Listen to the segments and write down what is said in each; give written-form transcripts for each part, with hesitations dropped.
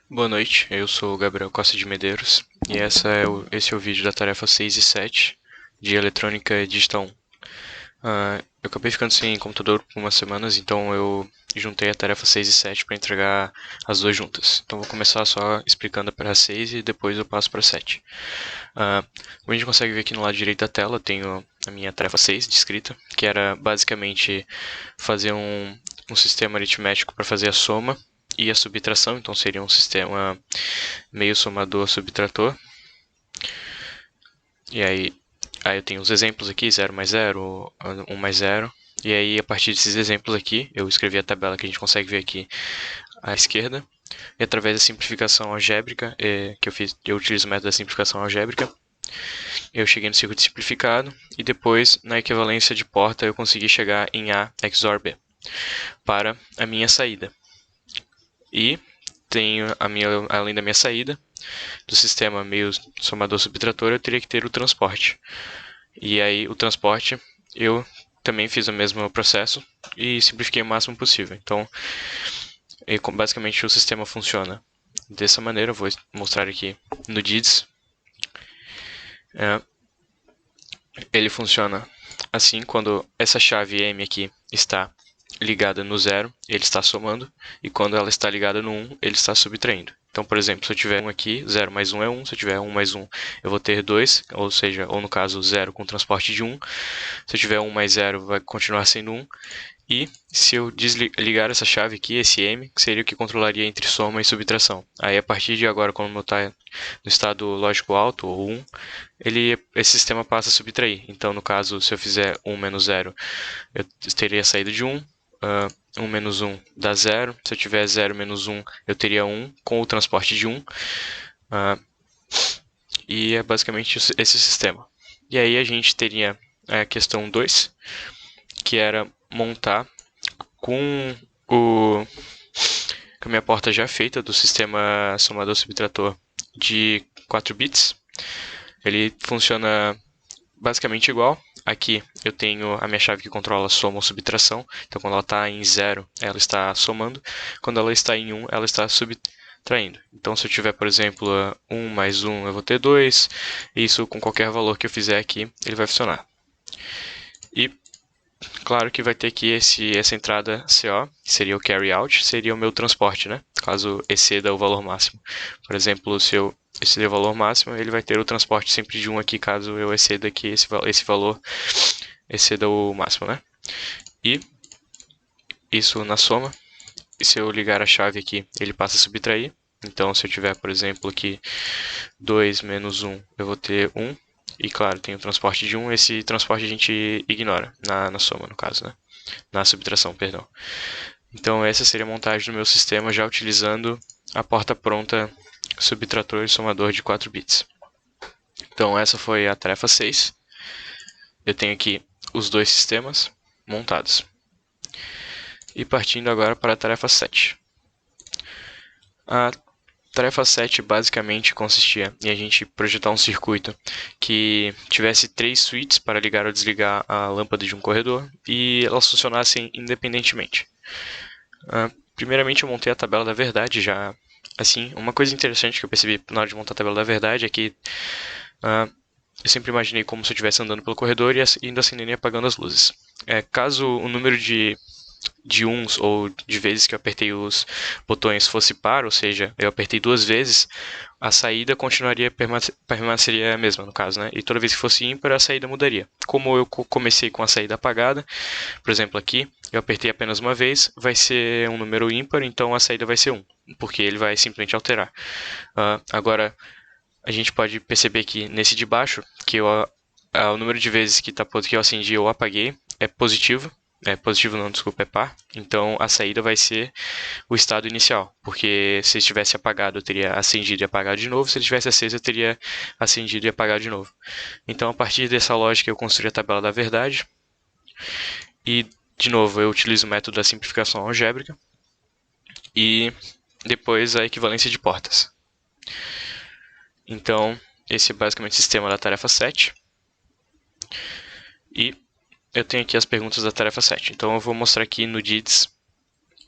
Boa noite, eu sou o Gabriel Costa de Medeiros e esse é o vídeo da tarefa 6 e 7 de Eletrônica Digital 1. Eu acabei ficando sem computador por umas semanas, então eu juntei a tarefa 6 e 7 para entregar as duas juntas. Então vou começar só explicando para a 6 e depois eu passo para a 7. Como a gente consegue ver aqui no lado direito da tela, tenho a minha tarefa 6 de escrita, que era basicamente fazer um sistema aritmético para fazer a soma e a subtração, então seria um sistema meio somador subtrator. E aí eu tenho os exemplos aqui, 0 mais 0, 1 mais 0. E aí, a partir desses exemplos aqui, eu escrevi a tabela que a gente consegue ver aqui à esquerda. E através da simplificação algébrica, eu utilizo o método da simplificação algébrica, eu cheguei no circuito simplificado. E depois, na equivalência de porta, eu consegui chegar em A XOR B para a minha saída. E tenho além da minha saída, do sistema meio somador subtrator, eu teria que ter o transporte. E aí o transporte eu também fiz o mesmo processo e simplifiquei o máximo possível. Então, basicamente o sistema funciona dessa maneira. Eu vou mostrar aqui no DIDS. Ele funciona assim: quando essa chave M aqui está ligada no 0, ele está somando, e quando ela está ligada no 1, ele está subtraindo. Então, por exemplo, se eu tiver 1 aqui, 0 mais 1 é 1, se eu tiver 1 mais 1, eu vou ter 2, ou seja, ou no caso 0 com transporte de 1, se eu tiver 1 mais 0 vai continuar sendo 1, e se eu desligar essa chave aqui, esse M, seria o que controlaria entre soma e subtração. Aí a partir de agora, quando eu está no estado lógico alto, ou 1, esse sistema passa a subtrair. Então, no caso, se eu fizer 1 menos 0, eu teria a saída de 1, 1 menos 1 dá 0. Se eu tiver 0 menos 1, eu teria 1 com o transporte de 1. E é basicamente esse sistema. E aí a gente teria a questão 2, que era montar com a minha porta já feita do sistema somador subtrator de 4 bits. Ele funciona basicamente igual. Aqui eu tenho a minha chave que controla soma ou subtração. Então, quando ela está em 0, ela está somando. Quando ela está em 1, ela está subtraindo. Então, se eu tiver, por exemplo, 1 mais 1, eu vou ter 2. Isso, com qualquer valor que eu fizer aqui, ele vai funcionar. E, claro que vai ter que essa entrada CO, que seria o carry out, seria o meu transporte, né? Caso exceda o valor máximo. Por exemplo, se eu exceder o valor máximo, ele vai ter o transporte sempre de 1 aqui, caso eu exceda aqui esse valor exceda o máximo, né? E isso na soma. E se eu ligar a chave aqui, ele passa a subtrair. Então, se eu tiver, por exemplo, aqui 2 menos 1, eu vou ter 1. E, claro, tem o transporte de 1. Esse transporte a gente ignora na soma, no caso, né? Na subtração, perdão. Então, essa seria a montagem do meu sistema, já utilizando a porta pronta subtrator e somador de 4 bits. Então, essa foi a tarefa 6. Eu tenho aqui os dois sistemas montados. E partindo agora para a tarefa 7. A tarefa 7 basicamente consistia em a gente projetar um circuito que tivesse 3 switches para ligar ou desligar a lâmpada de um corredor e elas funcionassem independentemente. Primeiramente eu montei a tabela da verdade já. Assim, uma coisa interessante que eu percebi na hora de montar a tabela da verdade é que eu sempre imaginei como se eu estivesse andando pelo corredor e indo acendendo e apagando as luzes. Caso o número de uns ou de vezes que eu apertei os botões fosse par, ou seja, eu apertei 2 vezes, a saída permaneceria a mesma, no caso, né? E toda vez que fosse ímpar, a saída mudaria. Como eu comecei com a saída apagada, por exemplo, aqui, eu apertei apenas uma vez, vai ser um número ímpar, então a saída vai ser 1, porque ele vai simplesmente alterar. Agora, a gente pode perceber que nesse de baixo, que o número de vezes que eu acendi ou apaguei é positivo. Positivo não, desculpa, é par. Então a saída vai ser o estado inicial, porque se estivesse apagado eu teria acendido e apagado de novo, se ele estivesse aceso eu teria acendido e apagado de novo. Então a partir dessa lógica eu construí a tabela da verdade e de novo eu utilizo o método da simplificação algébrica e depois a equivalência de portas. Então esse é basicamente o sistema da tarefa 7 e eu tenho aqui as perguntas da tarefa 7. Então eu vou mostrar aqui no DIDS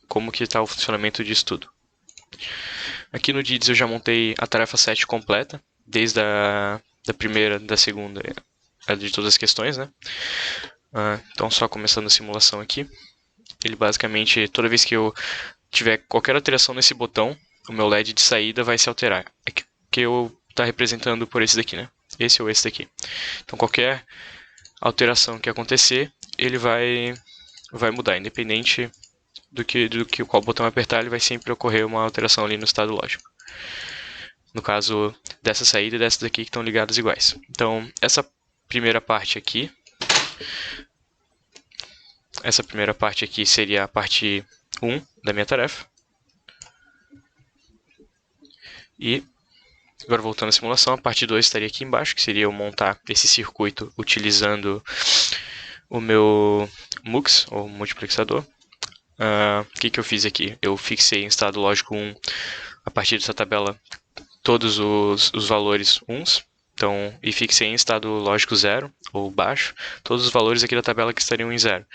como que está o funcionamento disso tudo. Aqui no DIDS eu já montei a tarefa 7 completa, desde da primeira, da segunda, de todas as questões, né? Então, só começando a simulação aqui. Ele basicamente, toda vez que eu tiver qualquer alteração nesse botão, o meu LED de saída vai se alterar. Aqui que eu está representando por esse daqui, né? Esse ou esse daqui. Então, qualquer alteração que acontecer, ele vai mudar, independente do que qual botão apertar, ele vai sempre ocorrer uma alteração ali no estado lógico. No caso dessa saída e dessa daqui que estão ligadas iguais. Então, essa primeira parte aqui seria a parte 1 da minha tarefa. E agora voltando à simulação, a parte 2 estaria aqui embaixo, que seria eu montar esse circuito utilizando o meu MUX, ou multiplexador. O que eu fiz aqui? Eu fixei em estado lógico 1, a partir dessa tabela, todos os valores 1s. Então, e fixei em estado lógico 0, ou baixo, todos os valores aqui da tabela que estariam em 0.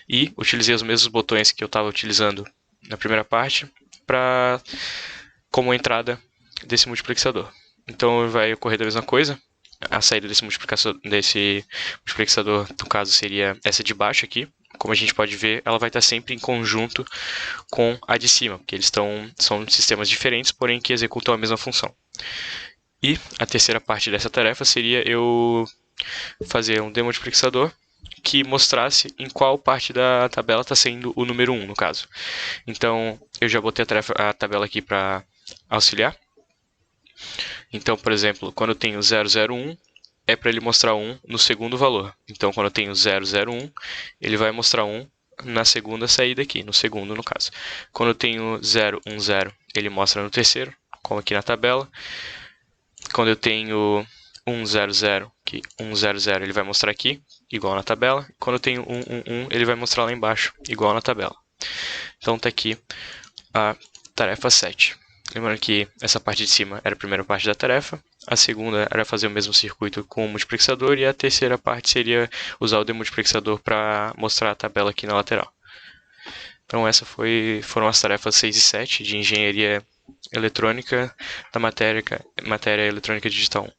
E utilizei os mesmos botões que eu estava utilizando na primeira parte, como entrada desse multiplexador. Então, vai ocorrer da mesma coisa. A saída desse multiplexador, no caso, seria essa de baixo aqui. Como a gente pode ver, ela vai estar sempre em conjunto com a de cima, porque eles são sistemas diferentes, porém que executam a mesma função. E a terceira parte dessa tarefa seria eu fazer um demultiplexador que mostrasse em qual parte da tabela está sendo o número 1, no caso. Então, eu já botei a tabela aqui para auxiliar. Então, por exemplo, quando eu tenho 001, é para ele mostrar 1 no segundo valor. Então, quando eu tenho 001, ele vai mostrar 1 na segunda saída aqui, no segundo, no caso. Quando eu tenho 010, ele mostra no terceiro, como aqui na tabela. Quando eu tenho 100, que 100 ele vai mostrar aqui, igual na tabela. Quando eu tenho 111, ele vai mostrar lá embaixo, igual na tabela. Então, está aqui a tarefa 7. Lembrando que essa parte de cima era a primeira parte da tarefa, a segunda era fazer o mesmo circuito com o multiplexador e a terceira parte seria usar o demultiplexador para mostrar a tabela aqui na lateral. Então essas foram as tarefas 6 e 7 de engenharia eletrônica da matéria eletrônica digital 1.